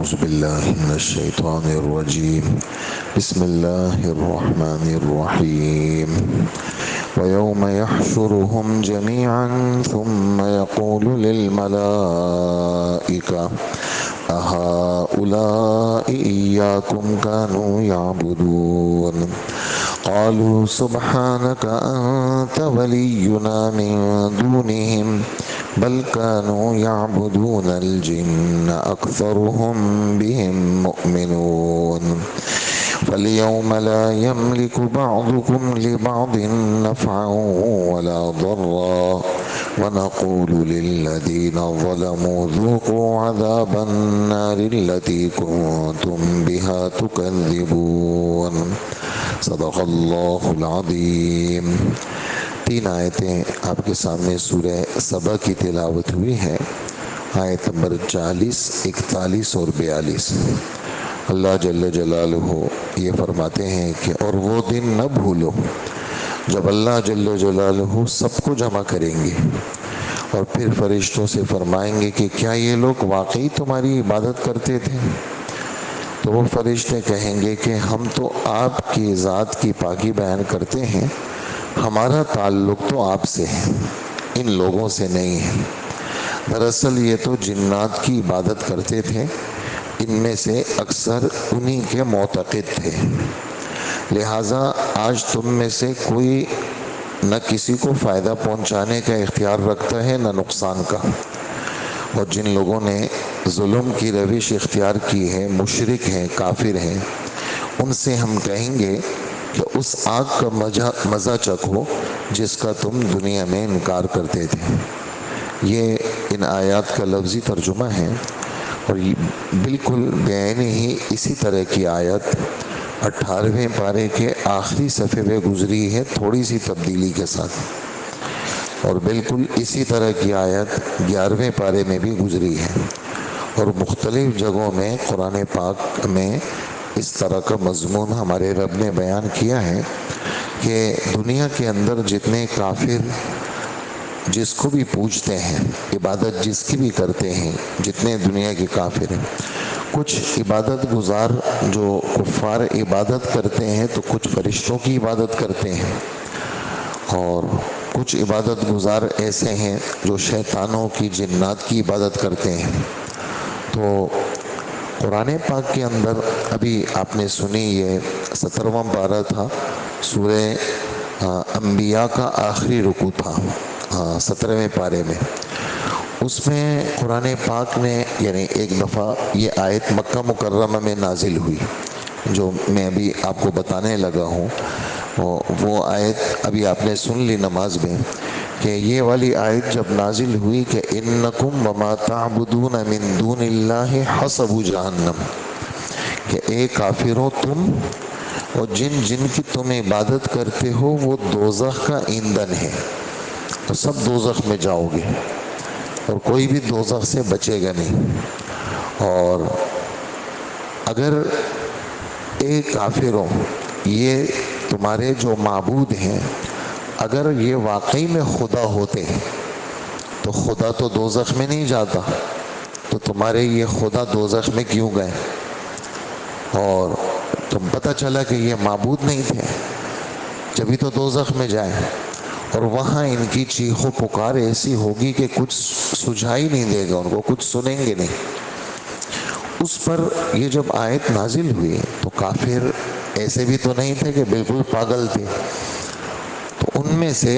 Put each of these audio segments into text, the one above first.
أعوذ بالله من الشيطان الرجيم. بسم الله الرحمن الرحيم. ويوم يحشرهم جميعا ثم يقول للملائكة أهؤلاء إياكم كانوا يعبدون قالوا سبحانك أنت ولينا من دونهم بل كانوا يعبدون الجن أكثرهم بهم مؤمنون فاليوم لا يملك بعضكم لبعض نفعا ولا ضرا ونقول للذين ظلموا ذوقوا عذاب النار التي كنتم بها تكذبون صدق اللہ العظیم. 3 آیتیں آپ کے سامنے سورہ سبا کی تلاوت ہوئی ہے. آیت نمبر 40، 41 اور 42. اللہ جل جلالہ یہ فرماتے ہیں کہ اور وہ دن نہ بھولو جب اللہ جل جلالہ سب کو جمع کریں گے اور پھر فرشتوں سے فرمائیں گے کہ کیا یہ لوگ واقعی تمہاری عبادت کرتے تھے؟ تو وہ فرشتے کہیں گے کہ ہم تو آپ کی ذات کی پاکی بیان کرتے ہیں، ہمارا تعلق تو آپ سے ہے، ان لوگوں سے نہیں ہے. دراصل یہ تو جنات کی عبادت کرتے تھے، ان میں سے اکثر انہی کے معتقد تھے. لہٰذا آج تم میں سے کوئی نہ کسی کو فائدہ پہنچانے کا اختیار رکھتا ہے نہ نقصان کا. اور جن لوگوں نے ظلم کی روش اختیار کی ہے، مشرک ہیں، کافر ہیں، ان سے ہم کہیں گے کہ اس آگ کا مزہ چکھو جس کا تم دنیا میں انکار کرتے تھے. یہ ان آیات کا لفظی ترجمہ ہے اور بالکل بین ہی اسی طرح کی آیت 18ویں پارے کے آخری صفحے پہ گزری ہے، تھوڑی سی تبدیلی کے ساتھ. اور بالکل اسی طرح کی آیت 11ویں پارے میں بھی گزری ہے. اور مختلف جگہوں میں قرآن پاک میں اس طرح کا مضمون ہمارے رب نے بیان کیا ہے کہ دنیا کے اندر جتنے کافر جس کو بھی پوجتے ہیں، عبادت جس کی بھی کرتے ہیں، جتنے دنیا کے کافر ہیں، کچھ عبادت گزار جو کفار عبادت کرتے ہیں تو کچھ فرشتوں کی عبادت کرتے ہیں، اور کچھ عبادت گزار ایسے ہیں جو شیطانوں کی، جنات کی عبادت کرتے ہیں. تو قرآن پاک کے اندر ابھی آپ نے سنی یہ 17واں پارہ تھا، سورہ انبیاء کا آخری رکوع تھا 17ویں پارے میں. اس میں قرآن پاک نے یعنی ایک دفعہ یہ آیت مکہ مکرمہ میں نازل ہوئی جو میں ابھی آپ کو بتانے لگا ہوں. وہ آیت ابھی آپ نے سن لی نماز میں کہ یہ والی آیت جب نازل ہوئی کہ انکم وما تعبدون من دون اللہ حسب جہنم، کہ اے کافروں تم اور جن جن کی تم عبادت کرتے ہو وہ دوزخ کا ایندھن ہے، تو سب دوزخ میں جاؤ گے اور کوئی بھی دوزخ سے بچے گا نہیں. اور اگر اے کافروں یہ تمہارے جو معبود ہیں اگر یہ واقعی میں خدا ہوتے تو خدا تو دوزخ میں نہیں جاتا، تو تمہارے یہ خدا دوزخ میں کیوں گئے؟ اور تم پتہ چلا کہ یہ معبود نہیں تھے جبھی تو دوزخ میں جائیں، اور وہاں ان کی چیخ و پکار ایسی ہوگی کہ کچھ سجھائی نہیں دے گا، ان کو کچھ سنیں گے نہیں. اس پر یہ جب آیت نازل ہوئی تو کافر ایسے بھی تو نہیں تھے کہ بالکل پاگل تھے. تو ان میں سے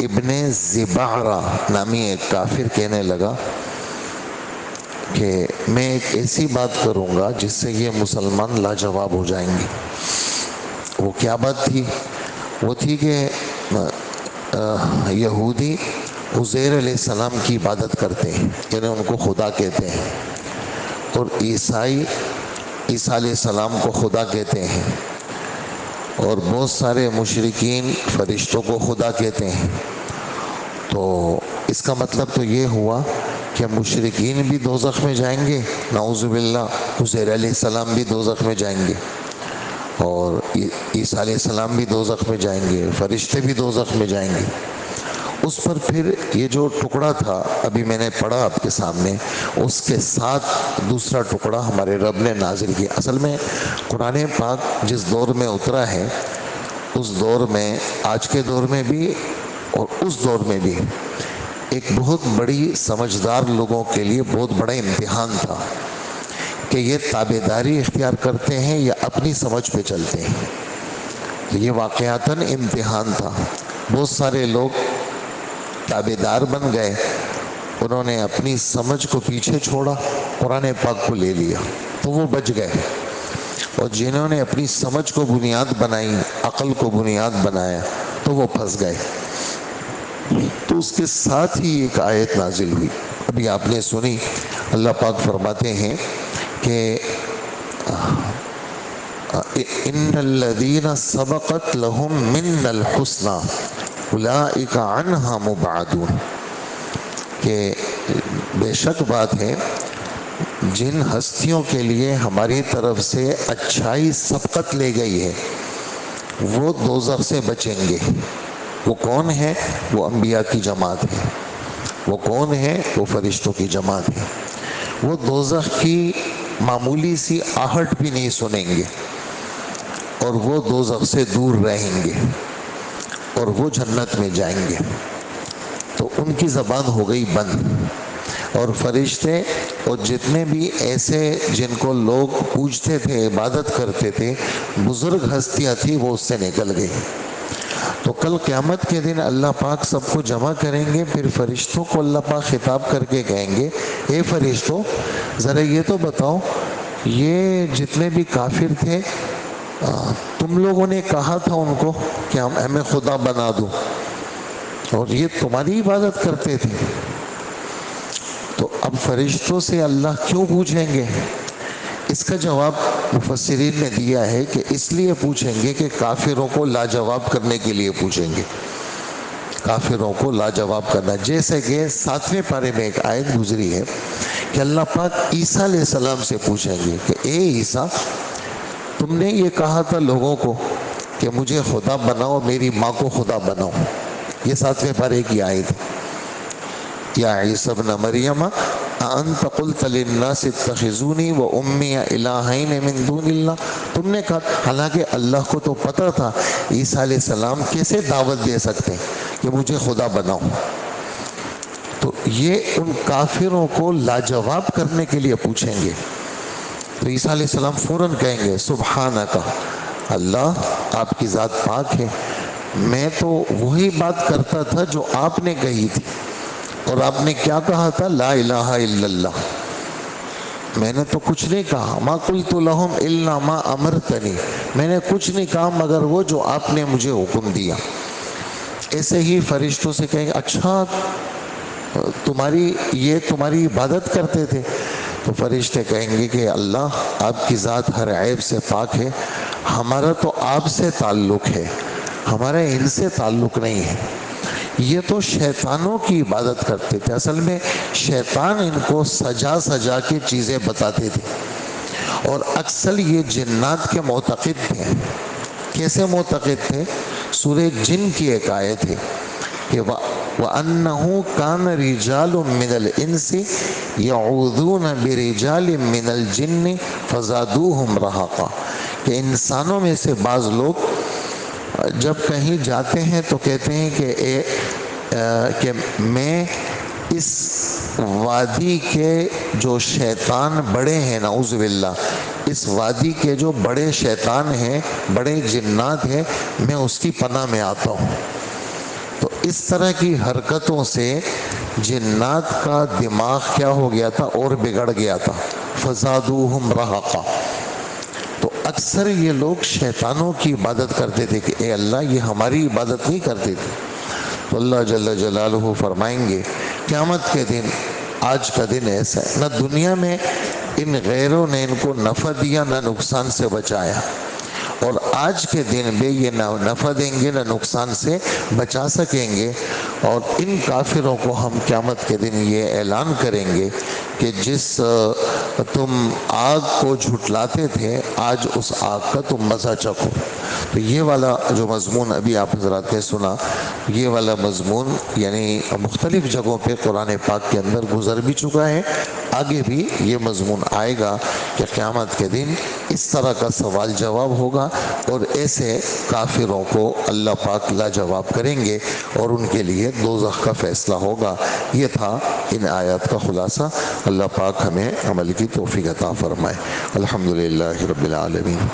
ابن زبعرہ نامی ایک کافر کہنے لگا کہ میں ایک ایسی بات کروں گا جس سے یہ مسلمان لاجواب ہو جائیں گے. وہ کیا بات تھی؟ وہ تھی کہ یہودی عزیر علیہ السلام کی عبادت کرتے ہیں، یعنی ان کو خدا کہتے ہیں، اور عیسائی عیسیٰ علیہ السلام کو خدا کہتے ہیں، اور بہت سارے مشرکین فرشتوں کو خدا کہتے ہیں. تو اس کا مطلب تو یہ ہوا کہ مشرکین بھی دوزخ میں جائیں گے، نعوذ باللہ، عزیر علیہ السلام بھی دوزخ میں جائیں گے، اور عیسیٰ علیہ السلام بھی دوزخ میں جائیں گے، فرشتے بھی دوزخ میں جائیں گے. اس پر پھر یہ جو ٹکڑا تھا ابھی میں نے پڑھا آپ کے سامنے، اس کے ساتھ دوسرا ٹکڑا ہمارے رب نے نازل کیا۔ اصل میں قرآن پاک جس دور میں اترا ہے، اس دور میں، آج کے دور میں بھی اور اس دور میں بھی، ایک بہت بڑی سمجھدار لوگوں کے لیے بہت بڑا امتحان تھا کہ یہ تابعداری اختیار کرتے ہیں یا اپنی سمجھ پہ چلتے ہیں۔ تو یہ واقعاتاً امتحان تھا۔ بہت سارے لوگ تابعدار بن گئے، انہوں نے اپنی سمجھ کو پیچھے چھوڑا، قرآن پاک کو لے لیا تو وہ بچ گئے، اور جنہوں نے اپنی سمجھ کو بنیاد بنائی، عقل کو بنیاد بنایا، تو وہ پھنس گئے۔ تو اس کے ساتھ ہی ایک آیت نازل ہوئی، ابھی آپ نے سنی۔ اللہ پاک فرماتے ہیں کہ ان الذین سبقت لهم من الحسنى اولئک عنہا مبعدون، کہ بے شک بات ہے جن ہستیوں کے لیے ہماری طرف سے اچھائی سبقت لے گئی ہے وہ دوزخ سے بچیں گے۔ وہ کون ہے؟ وہ انبیاء کی جماعت ہے۔ وہ کون ہے؟ وہ فرشتوں کی جماعت ہے۔ وہ دوزخ کی معمولی سی آہٹ بھی نہیں سنیں گے، اور وہ دوزخ سے دور رہیں گے، اور وہ جنت میں جائیں گے۔ تو ان کی زبان ہو گئی بند، اور فرشتے اور جتنے بھی ایسے جن کو لوگ پوجتے تھے، عبادت کرتے تھے، بزرگ ہستیاں تھیں، وہ اس سے نکل گئی۔ تو کل قیامت کے دن اللہ پاک سب کو جمع کریں گے، پھر فرشتوں کو اللہ پاک خطاب کر کے کہیں گے، اے فرشتوں ذرا یہ تو بتاؤ، یہ جتنے بھی کافر تھے تم لوگوں نے کہا تھا ان کو کہ ہمیں خدا بنا دو، اور یہ تمہاری عبادت کرتے تھے۔ تو اب فرشتوں سے اللہ کیوں پوچھیں گے؟ اس کا جواب مفسرین نے دیا ہے کہ اس لیے پوچھیں گے کہ کافروں کو لاجواب کرنے کے لیے پوچھیں گے، کافروں کو لاجواب کرنا۔ جیسے کہ 7ویں پارے میں ایک آیت گزری ہے کہ اللہ پاک عیسیٰ علیہ السلام سے پوچھیں گے کہ اے عیسیٰ، تم نے یہ کہا تھا لوگوں کو کہ مجھے خدا بناؤ، میری ماں کو خدا بناؤ۔ یہ 7ویں پارے کی آیت ہے۔ یا عیسیٰ ابن مریم انت قلت للناس اتخذونی و امی الہین من دون اللہ، تم نے کہا، حالانکہ اللہ کو تو پتہ تھا عیسیٰ علیہ السلام کیسے دعوت دے سکتے ہیں کہ مجھے خدا بناؤ۔ تو یہ ان کافروں کو لاجواب کرنے کے لیے پوچھیں گے۔ تو عیسیٰ علیہ السلام فوراً کہیں گے سبحانک، اللہ آپ کی ذات پاک ہے، میں تو وہی بات کرتا تھا جو آپ نے کہی تھی، اور آپ نے کیا کہا تھا؟ لا الہ الا اللہ۔ میں نے تو کچھ نہیں کہا، ما قلت لہم الا ما امرتنی، میں نے کچھ نہیں کہا مگر وہ جو آپ نے مجھے حکم دیا۔ ایسے ہی فرشتوں سے کہیں گے اچھا تمہاری عبادت کرتے تھے؟ تو فرشتے کہیں گے کہ اللہ آپ کی ذات ہر عیب سے پاک ہے، ہمارا تو آپ سے تعلق ہے، ہمارا ان سے تعلق نہیں ہے۔ یہ تو شیطانوں کی عبادت کرتے تھے، اصل میں شیطان ان کو سجا سجا کے چیزیں بتاتے تھے، اور اکثر یہ جنات کے معتقد تھے۔ کیسے معتقد تھے؟ سورہ جن کی ایک آیت ہے کہ وَأَنَّهُ كَانَ رِجَالٌ مِّنَ الْإِنسِ يَعُوذُونَ بِرِجَالٍ مِّنَ الْجِنِّ فَزَادُوهُمْ رَهَقًا، کہ انسانوں میں سے بعض لوگ جب کہیں جاتے ہیں تو کہتے ہیں کہ میں اس وادی کے جو شیطان بڑے ہیں، نعوذ باللہ، اس وادی کے جو بڑے شیطان ہیں، بڑے جنات ہیں، میں اس کی پناہ میں آتا ہوں۔ تو اس طرح کی حرکتوں سے جنات کا دماغ کیا ہو گیا تھا؟ اور بگڑ گیا تھا۔ فزادوہم رہقا۔ تو اکثر یہ لوگ شیطانوں کی عبادت کرتے تھے کہ اے اللہ یہ ہماری عبادت نہیں کرتے تھے۔ تو اللہ جل جلالہ فرمائیں گے قیامت کے دن، آج کا دن ایسا ہے، نہ دنیا میں ان غیروں نے ان کو نفع دیا نہ نقصان سے بچایا، اور آج کے دن بھی یہ نہ نفع دیں گے نہ نقصان سے بچا سکیں گے۔ اور ان کافروں کو ہم قیامت کے دن یہ اعلان کریں گے کہ جس تم آگ کو جھٹلاتے تھے، آج اس آگ کا تم مزہ چکھو۔ تو یہ والا جو مضمون ابھی آپ حضرات نے سنا، یہ والا مضمون یعنی مختلف جگہوں پہ قرآن پاک کے اندر گزر بھی چکا ہے، آگے بھی یہ مضمون آئے گا کہ قیامت کے دن اس طرح کا سوال جواب ہوگا اور ایسے کافروں کو اللہ پاک لاجواب کریں گے اور ان کے لیے دوزخ کا فیصلہ ہوگا۔ یہ تھا ان آیات کا خلاصہ۔ اللہ پاک ہمیں عمل کی توفیق عطا فرمائے۔ الحمدللہ رب العالمین۔